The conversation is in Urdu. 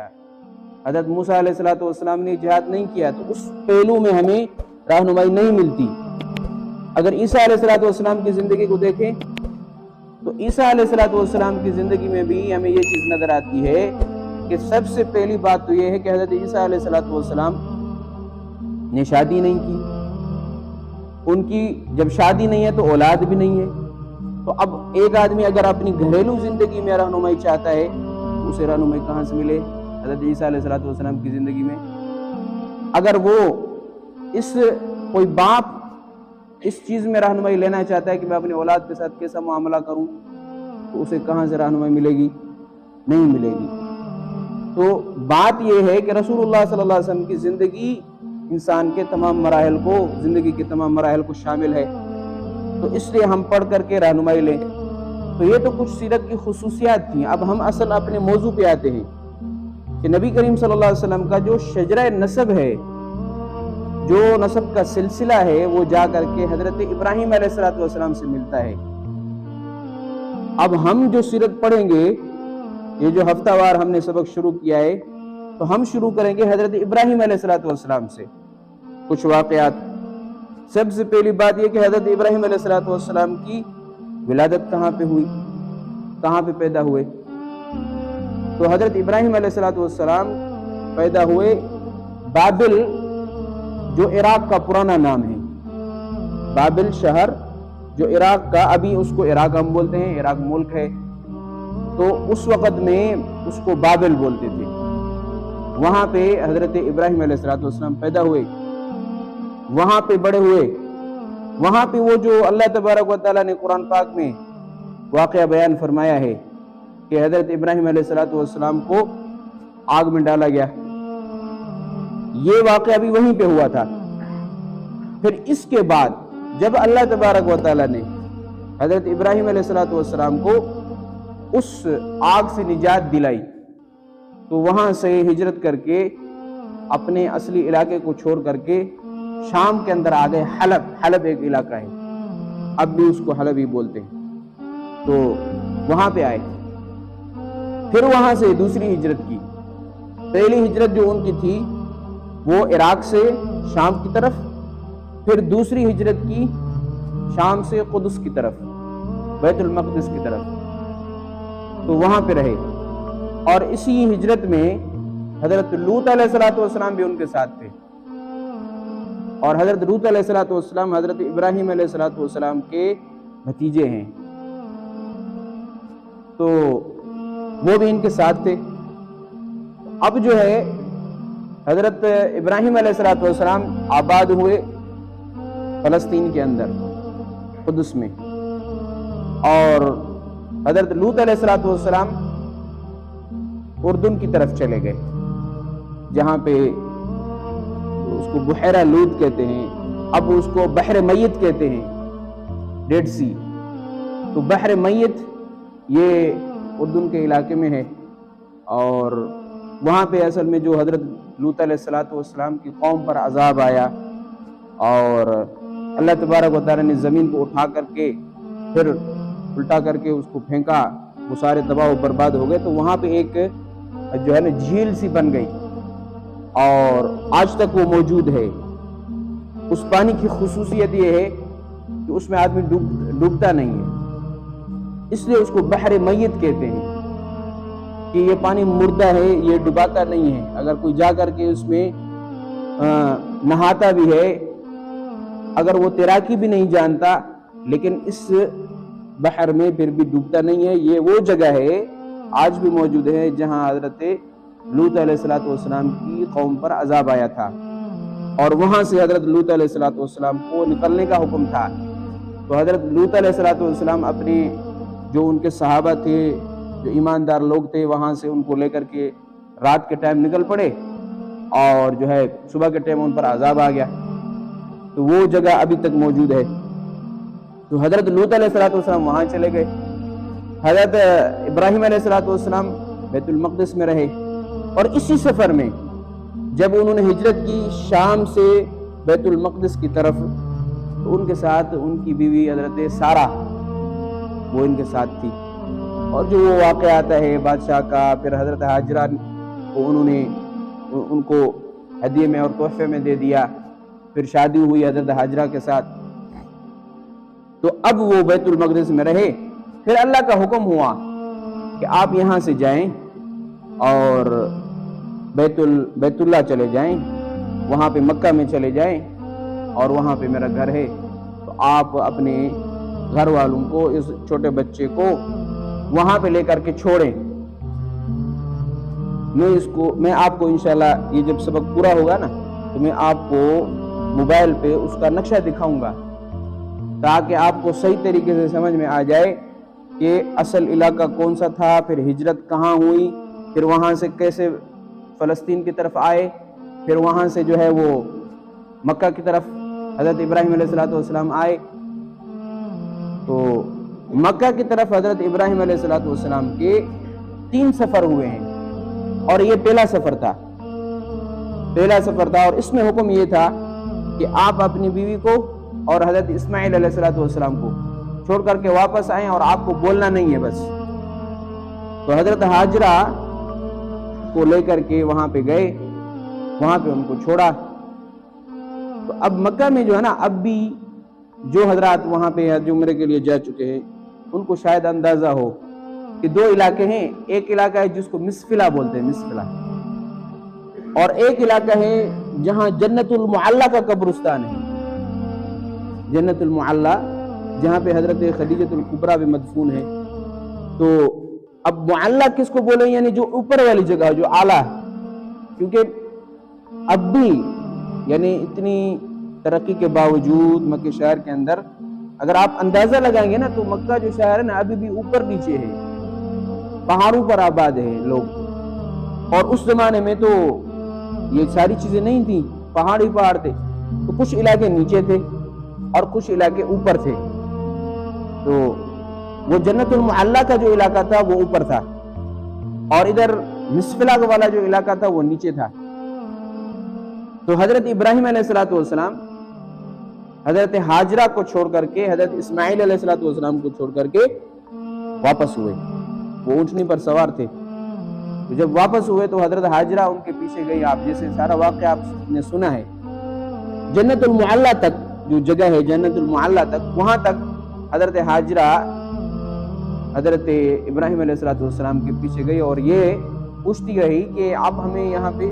کیا, حضرت موسیٰ علیہ السلام نے جہاد نہیں کیا, تو اس پہلو میں ہمیں رہنمائی نہیں ملتی. اگر عیسیٰ علیہ السلام کی زندگی کو دیکھیں تو عیسیٰ علیہ السلام کی زندگی میں بھی ہمیں یہ چیز نظر آتی ہے کہ سب سے پہلی بات تو یہ ہے کہ حضرت عیسیٰ علیہ السلام نے شادی نہیں کی. ان کی جب شادی نہیں ہے تو اولاد بھی نہیں ہے. تو اب ایک آدمی اگر اپنی گھریلو زندگی میں رہنمائی چاہتا ہے تو اسے رہنمائی کہاں سے ملے؟ حضرت عیسیٰ علیہ السلام کی زندگی میں. اگر وہ کوئی باپ اس چیز میں رہنمائی لینا چاہتا ہے کہ میں اپنی اولاد کے ساتھ کیسا معاملہ کروں, تو اسے کہاں سے رہنمائی ملے گی؟ نہیں ملے گی. تو بات یہ ہے کہ رسول اللہ صلی اللہ علیہ وسلم کی زندگی انسان کے تمام مراحل کو, زندگی کے تمام مراحل کو شامل ہے, تو اس لیے ہم پڑھ کر کے رہنمائی لیں. تو یہ تو کچھ سیرت کی خصوصیات تھیں. اب ہم اصل اپنے موضوع پہ آتے ہیں کہ نبی کریم صلی اللہ علیہ وسلم کا جو شجرہ نسب ہے, جو نسب کا سلسلہ ہے, وہ جا کر کے حضرت ابراہیم علیہ السلام سے ملتا ہے. اب ہم جو سیرت پڑھیں گے, یہ جو ہفتہ وار ہم نے سبق شروع کیا ہے, تو ہم شروع کریں گے حضرت ابراہیم علیہ السلام سے کچھ واقعات. سب سے پہلی بات یہ کہ حضرت ابراہیم علیہ السلام کی ولادت کہاں پہ ہوئی, کہاں پہ پیدا ہوئے؟ تو حضرت ابراہیم علیہ السلام پیدا ہوئے بابل, جو عراق کا پرانا نام ہے. بابل شہر جو عراق کا, ابھی اس کو عراق ہم بولتے ہیں, عراق ملک ہے, تو اس وقت میں اس کو بابل بولتے تھے. وہاں پہ حضرت ابراہیم علیہ السلام پیدا ہوئے, وہاں پہ بڑے ہوئے. وہاں پہ وہ جو اللہ تبارک و تعالیٰ نے قرآن پاک میں واقعہ بیان فرمایا ہے کہ حضرت ابراہیم علیہ السلام کو آگ میں ڈالا گیا, یہ واقعہ بھی وہیں پہ ہوا تھا. پھر اس کے بعد جب اللہ تبارک و تعالیٰ نے حضرت ابراہیم علیہ السلام کو اس آگ سے نجات دلائی, تو وہاں سے ہجرت کر کے اپنے اصلی علاقے کو چھوڑ کر کے شام کے اندر آ گئے. حلب ایک علاقہ ہے, اب بھی اس کو حلب ہی بولتے ہیں, تو وہاں پہ آئے. پھر وہاں سے دوسری ہجرت کی. پہلی ہجرت جو ان کی تھی وہ عراق سے شام کی طرف, پھر دوسری ہجرت کی شام سے قدس کی طرف, بیت المقدس کی طرف, تو وہاں پہ رہے. اور اسی ہجرت میں حضرت لوط علیہ السلام بھی ان کے ساتھ تھے, اور حضرت لوط علیہ السلام حضرت ابراہیم علیہ السلام کے بھتیجے ہیں, تو وہ بھی ان کے ساتھ تھے. اب جو ہے حضرت ابراہیم علیہ السلام آباد ہوئے فلسطین کے اندر, قدس میں, اور حضرت لوط علیہ السلام اردن کی طرف چلے گئے, جہاں پہ اس کو بحیرہ لوط کہتے ہیں, اب اس کو بحر میت کہتے ہیں, ڈیڈ سی. تو بحر میت یہ اردن کے علاقے میں ہے, اور وہاں پہ اصل میں جو حضرت لوط علیہ السلام کی قوم پر عذاب آیا, اور اللہ تبارک و تعالیٰ نے زمین کو اٹھا کر کے پھر الٹا کر کے اس کو پھینکا, وہ سارے تباہ و برباد ہو گئے. تو وہاں پہ ایک جو ہے نا جھیل سی بن گئی, اور آج تک وہ موجود ہے. اس پانی کی خصوصیت یہ ہے کہ اس میں آدمی ڈوبتا نہیں ہے, اس لیے اس کو بحر میت کہتے ہیں کہ یہ پانی مردہ ہے, یہ ڈباتا نہیں ہے. اگر کوئی جا کر کے اس میں نہاتا بھی ہے, اگر وہ تیراکی بھی نہیں جانتا, لیکن اس بحر میں پھر بھی ڈوبتا نہیں ہے. یہ وہ جگہ ہے, آج بھی موجود ہے, جہاں حضرت لوط علیہ السلام کی قوم پر عذاب آیا تھا, اور وہاں سے حضرت لوط علیہ السلام کو نکلنے کا حکم تھا. تو حضرت لوط علیہ السلام اپنے جو ان کے صحابہ تھے, جو ایماندار لوگ تھے, وہاں سے ان کو لے کر کے رات کے ٹائم نکل پڑے, اور جو ہے صبح کے ٹائم ان پر عذاب آ گیا. تو وہ جگہ ابھی تک موجود ہے. تو حضرت لوط علیہ السلام وہاں چلے گئے. حضرت ابراہیم علیہ السلام بیت المقدس میں رہے, اور اسی سفر میں جب انہوں نے ہجرت کی شام سے بیت المقدس کی طرف, تو ان کے ساتھ ان کی بیوی حضرت سارہ وہ ان کے ساتھ تھی. اور جو وہ واقعہ آتا ہے بادشاہ کا, پھر حضرت ہاجرہ وہ انہوں نے ان کو ہدیے میں اور تحفے میں دے دیا. پھر شادی ہوئی حضرت حاجرہ کے ساتھ. تو اب وہ بیت المقدس میں رہے. پھر اللہ کا حکم ہوا کہ آپ یہاں سے جائیں اور بیت اللہ چلے جائیں, وہاں پہ مکہ میں چلے جائیں, اور وہاں پہ میرا گھر ہے. تو آپ اپنے گھر والوں کو, اس چھوٹے بچے کو وہاں پہ لے کر کے چھوڑیں. میں آپ کو انشاءاللہ یہ جب سبق پورا ہوگا نا تو میں آپ کو موبائل پہ اس کا نقشہ دکھاؤں گا, تاکہ آپ کو صحیح طریقے سے سمجھ میں آ جائے کہ اصل علاقہ کون سا تھا, پھر ہجرت کہاں ہوئی, پھر وہاں سے کیسے فلسطین کی طرف آئے, پھر وہاں سے جو ہے وہ مکہ کی طرف حضرت ابراہیم علیہ السلام آئے. تو مکہ کی طرف حضرت ابراہیم علیہ السلام کے 3 سفر ہوئے ہیں, اور یہ پہلا سفر تھا. اور اس میں حکم یہ تھا کہ آپ اپنی بیوی کو اور حضرت اسماعیل علیہ السلام کو چھوڑ کر کے واپس آئیں, اور آپ کو بولنا نہیں ہے بس. تو حضرت حاجرہ کو لے کر کے وہاں پہ گئے, وہاں پہ ان کو چھوڑا. تو اب مکہ میں جو ہے نا, اب بھی جو حضرات وہاں پہ حج عمرے کے لیے جا چکے ہیں ان کو شاید اندازہ ہو کہ 2 علاقے ہیں. ایک علاقہ ہے جس کو مسفلہ بولتے ہیں, مسفلہ, اور ایک علاقہ ہے جہاں جنت المعلی کا قبرستان ہے. جنت المعلی جہاں پہ حضرت خدیجہ الکبریٰ بھی مدفون ہے. تو اب معلی کس کو بولیں, یعنی جو اوپر والی جگہ, جو اعلیٰ, کیونکہ اب بھی یعنی اتنی ترقی کے باوجود مکہ شہر کے اندر اگر آپ اندازہ لگائیں گے نا تو مکہ جو شہر ہے نا ابھی بھی اوپر نیچے ہے, پہاڑوں پر آباد ہے لوگ. اور اس زمانے میں تو یہ ساری چیزیں نہیں تھیں, پہاڑ ہی پہاڑ تھے. تو کچھ علاقے نیچے تھے اور کچھ علاقے اوپر تھے. تو وہ جنت المعلی کا جو علاقہ تھا وہ اوپر تھا, اور ادھر مسفلہ والا جو علاقہ تھا وہ نیچے تھا. تو حضرت ابراہیم علیہ السلام حضرت حاجرہ کو چھوڑ کر کے, حضرت اسماعیل علیہ السلام کو چھوڑ کر کے واپس ہوئے. وہ اونٹنی پر سوار تھے. تو جب واپس ہوئے تو حضرت حاجرہ ان کے پیچھے گئی. آپ جیسے سارا واقعہ آپ نے سنا ہے, جنت المعلی تک جو جگہ ہے, جنت المعلی تک, وہاں تک حضرت حاجرہ حضرت ابراہیم علیہ السلام کے پیچھے گئی, اور یہ پوچھتی رہی کہ آپ ہمیں یہاں پہ